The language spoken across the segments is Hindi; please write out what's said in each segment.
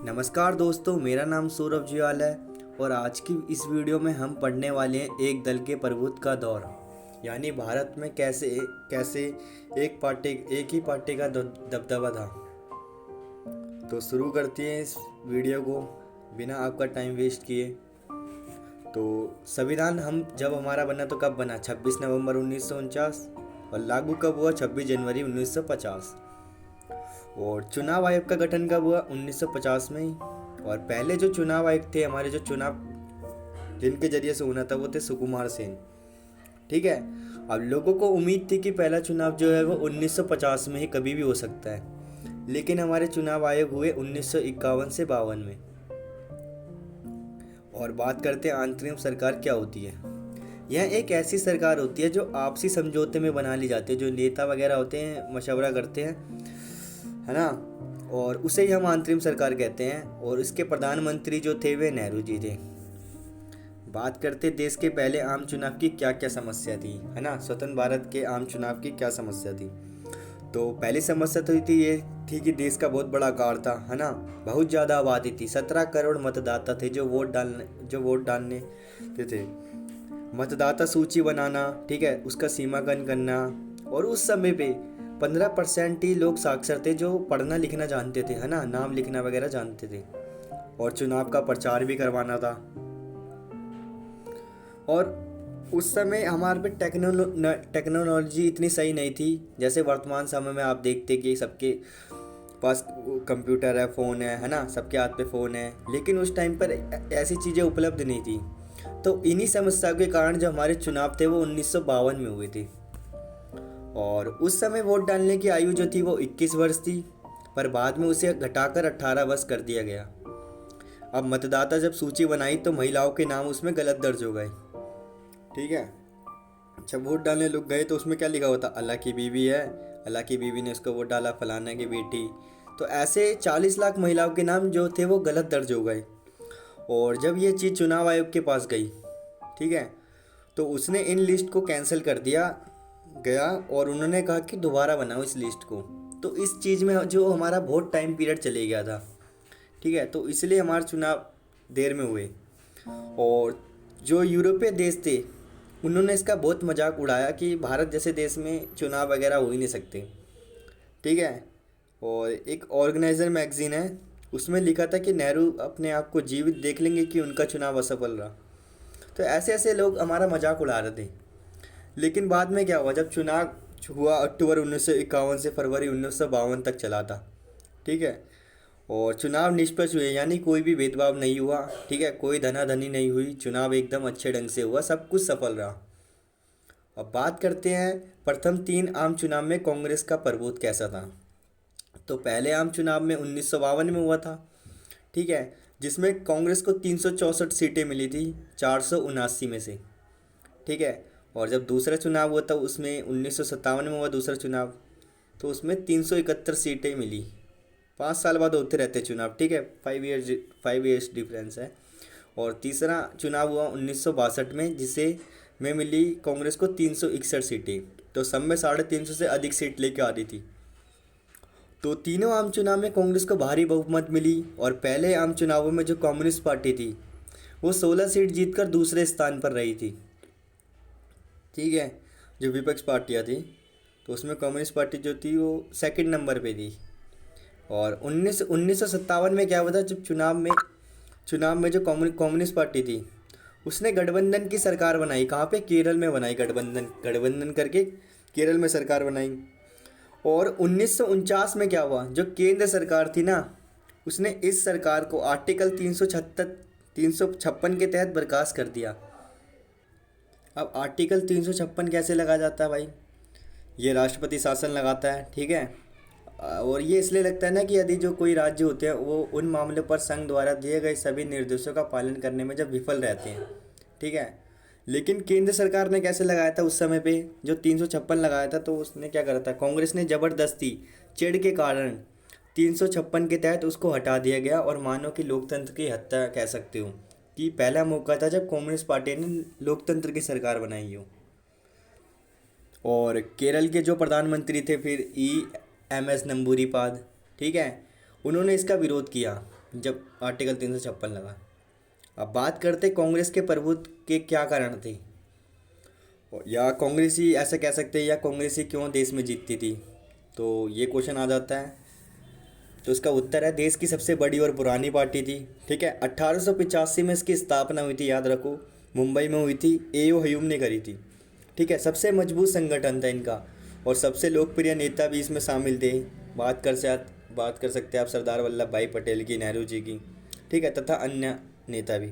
नमस्कार दोस्तों, मेरा नाम सौरभ जियाल है और आज की इस वीडियो में हम पढ़ने वाले हैं एक दल के प्रभुत्व का दौर। यानी भारत में कैसे कैसे एक ही पार्टी का दबदबा था। तो शुरू करते हैं इस वीडियो को बिना आपका टाइम वेस्ट किए। तो संविधान हम जब हमारा बना तो कब बना? 26 नवंबर 1949 और लागू कब हुआ? 26 जनवरी 1950। और चुनाव आयोग का गठन कब हुआ? 1950 में ही। और पहले जो चुनाव आयोग थे हमारे, जो चुनाव जिनके जरिए से होना था वो थे सुकुमार सेन। ठीक है। अब लोगों को उम्मीद थी कि पहला चुनाव जो है वो 1950 में ही कभी भी हो सकता है, लेकिन हमारे चुनाव आयोग हुए 1951 से 52 में। और बात करते हैं अंतरिम सरकार क्या होती है। यह एक ऐसी सरकार होती है जो आपसी समझौते में बना ली जाती है, जो नेता वगैरह होते हैं मशवरा करते हैं, है ना, और उसे ही हम अंतरिम सरकार कहते हैं। और इसके प्रधानमंत्री जो थे वे नेहरू जी थे। बात करते देश के पहले आम चुनाव की क्या क्या समस्या थी, है ना, स्वतंत्र भारत के आम चुनाव की क्या समस्या थी। तो पहली समस्या तो ये थी कि देश का बहुत बड़ा आकार था, है ना, बहुत ज़्यादा आबादी थी, 17 करोड़ मतदाता थे जो वोट डालने थे। मतदाता सूची बनाना, ठीक है, उसका सीमांकन करना। और उस समय पे 15% ही लोग साक्षर थे जो पढ़ना लिखना जानते थे, है ना, नाम लिखना वगैरह जानते थे। और चुनाव का प्रचार भी करवाना था। और उस समय हमारे पे टेक्नोलॉजी इतनी सही नहीं थी जैसे वर्तमान समय में आप देखते कि सबके पास कंप्यूटर है, फ़ोन है ना, सबके हाथ पे फ़ोन है। लेकिन उस टाइम पर ऐसी चीज़ें उपलब्ध नहीं थी। तो इन्हीं समस्याओं के कारण जो हमारे चुनाव थे वो 1952 में हुए थे। और उस समय वोट डालने की आयु जो थी वो 21 वर्ष थी, पर बाद में उसे घटाकर 18 वर्ष कर दिया गया। अब मतदाता जब सूची बनाई तो महिलाओं के नाम उसमें गलत दर्ज हो गए। ठीक है। जब वोट डालने लोग गए तो उसमें क्या लिखा हुआ था? अल्लाह की बीवी है, अल्लाह की बीवी ने उसको वोट डाला, फलाना की बेटी। तो ऐसे 40 लाख महिलाओं के नाम जो थे वो गलत दर्ज हो गए। और जब ये चीज़ चुनाव आयोग के पास गई, ठीक है, तो उसने इन लिस्ट को कैंसिल कर दिया गया और उन्होंने कहा कि दोबारा बनाओ इस लिस्ट को। तो इस चीज़ में जो हमारा बहुत टाइम पीरियड चले गया था, ठीक है, तो इसलिए हमारे चुनाव देर में हुए। और जो यूरोपीय देश थे उन्होंने इसका बहुत मजाक उड़ाया कि भारत जैसे देश में चुनाव वगैरह हो ही नहीं सकते। ठीक है। और एक ऑर्गेनाइजर मैगजीन है, उसमें लिखा था कि नेहरू अपने आप को जीवित देख लेंगे कि उनका चुनाव असफल रहा। तो ऐसे ऐसे लोग हमारा मजाक उड़ा रहे थे। लेकिन बाद में क्या हुआ? जब चुनाव हुआ अक्टूबर 1951 से फरवरी 1952 तक चला था, ठीक है, और चुनाव निष्पक्ष हुए, यानी कोई भी भेदभाव नहीं हुआ, ठीक है, कोई धनाधनी नहीं हुई, चुनाव एकदम अच्छे ढंग से हुआ, सब कुछ सफल रहा। अब बात करते हैं प्रथम 3 आम चुनाव में कांग्रेस का प्रभुत्व कैसा था। तो पहले आम चुनाव में 1952 में हुआ था, ठीक है, जिसमें कांग्रेस को 364 सीटें मिली थी 479 में से। ठीक है। और जब दूसरा चुनाव हुआ था उसमें 1957 में हुआ दूसरा चुनाव, तो उसमें 371 सीटें मिली। 5 साल बाद होते रहते चुनाव, ठीक है, 5 ईयर्स डिफरेंस है। और तीसरा चुनाव हुआ 1962 में, जिसे में मिली कांग्रेस को 361 सीटें। तो सब में 350 से अधिक सीट लेके आ रही थी। तो तीनों आम चुनाव में कांग्रेस को भारी बहुमत मिली। और पहले आम चुनावों में जो कम्युनिस्ट पार्टी थी वो 16 सीट जीतकर दूसरे स्थान पर रही थी। ठीक है। जो विपक्ष पार्टियां थी तो उसमें कम्युनिस्ट पार्टी जो थी वो सेकंड नंबर पे थी। और 1957 में क्या हुआ था? जब चुनाव में जो कम्युनिस्ट पार्टी थी उसने गठबंधन की सरकार बनाई। कहाँ पे? केरल में बनाई। गठबंधन करके केरल में सरकार बनाई। और 1949 में क्या हुआ? जो केंद्र सरकार थी ना, उसने इस सरकार को आर्टिकल 356 के तहत बर्खास्त कर दिया। अब आर्टिकल 356 कैसे लगा जाता है भाई? ये राष्ट्रपति शासन लगाता है, ठीक है। और ये इसलिए लगता है ना कि यदि जो कोई राज्य होते हैं वो उन मामलों पर संघ द्वारा दिए गए सभी निर्देशों का पालन करने में जब विफल रहते हैं, ठीक है। लेकिन केंद्र सरकार ने कैसे लगाया था उस समय पे? जो 356 लगाया था तो उसने क्या करा था? कांग्रेस ने ज़बरदस्ती चिढ़ के कारण 356 के तहत उसको हटा दिया गया। और मानो कि लोकतंत्र की हत्या कह सकते हो कि पहला मौका था जब कम्युनिस्ट पार्टी ने लोकतंत्र की सरकार बनाई हो। और केरल के जो प्रधानमंत्री थे फिर EMS नंबूरीपाद, ठीक है, उन्होंने इसका विरोध किया। जब आर्टिकल 356 लगा। अब बात करते कांग्रेस के प्रभुत्व के क्या कारण थे, या कांग्रेस ही ऐसा कह सकते हैं, या कांग्रेस ही क्यों देश में जीतती थी। तो ये क्वेश्चन आ जाता है। तो इसका उत्तर है, देश की सबसे बड़ी और पुरानी पार्टी थी। ठीक है, 1885 में इसकी स्थापना हुई थी, याद रखो, मुंबई में हुई थी, एओ ह्यूम ने करी थी। ठीक है, सबसे मजबूत संगठन था इनका, और सबसे लोकप्रिय नेता भी इसमें शामिल थे। बात कर सकते हैं आप सरदार वल्लभ भाई पटेल की, नेहरू जी की। ठीक है, तथा अन्य नेता भी।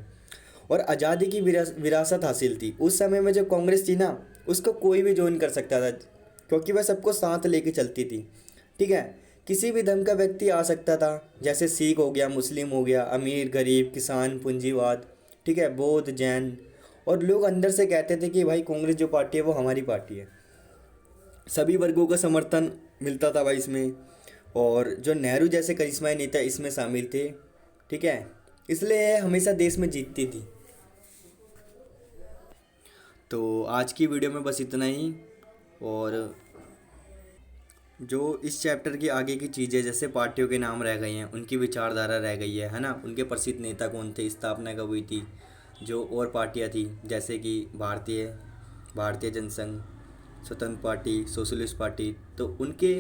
और आज़ादी की विरासत हासिल थी। उस समय में जो कांग्रेस थी ना, उसको कोई भी ज्वाइन कर सकता था, क्योंकि वह सबको साथ लेके चलती थी। ठीक है, किसी भी धर्म का व्यक्ति आ सकता था, जैसे सिख हो गया, मुस्लिम हो गया, अमीर गरीब, किसान, पूंजीवाद, ठीक है, बौद्ध, जैन। और लोग अंदर से कहते थे कि भाई कांग्रेस जो पार्टी है वो हमारी पार्टी है। सभी वर्गों का समर्थन मिलता था भाई इसमें। और जो नेहरू जैसे करिश्माई नेता इसमें शामिल थे। ठीक है, इसलिए हमेशा देश में जीतती थी। तो आज की वीडियो में बस इतना ही। और जो इस चैप्टर की आगे की चीज़ें, जैसे पार्टियों के नाम रह गए हैं, उनकी विचारधारा रह गई है ना, उनके प्रसिद्ध नेता कौन थे, स्थापना कब हुई थी, जो और पार्टियां थी जैसे कि भारतीय भारतीय जनसंघ, स्वतंत्र पार्टी, सोशलिस्ट पार्टी, तो उनके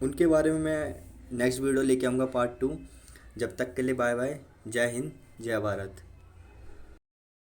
उनके बारे में मैं नेक्स्ट वीडियो लेके आऊँगा, पार्ट 2। जब तक के लिए बाय बाय। जय हिंद, जय भारत।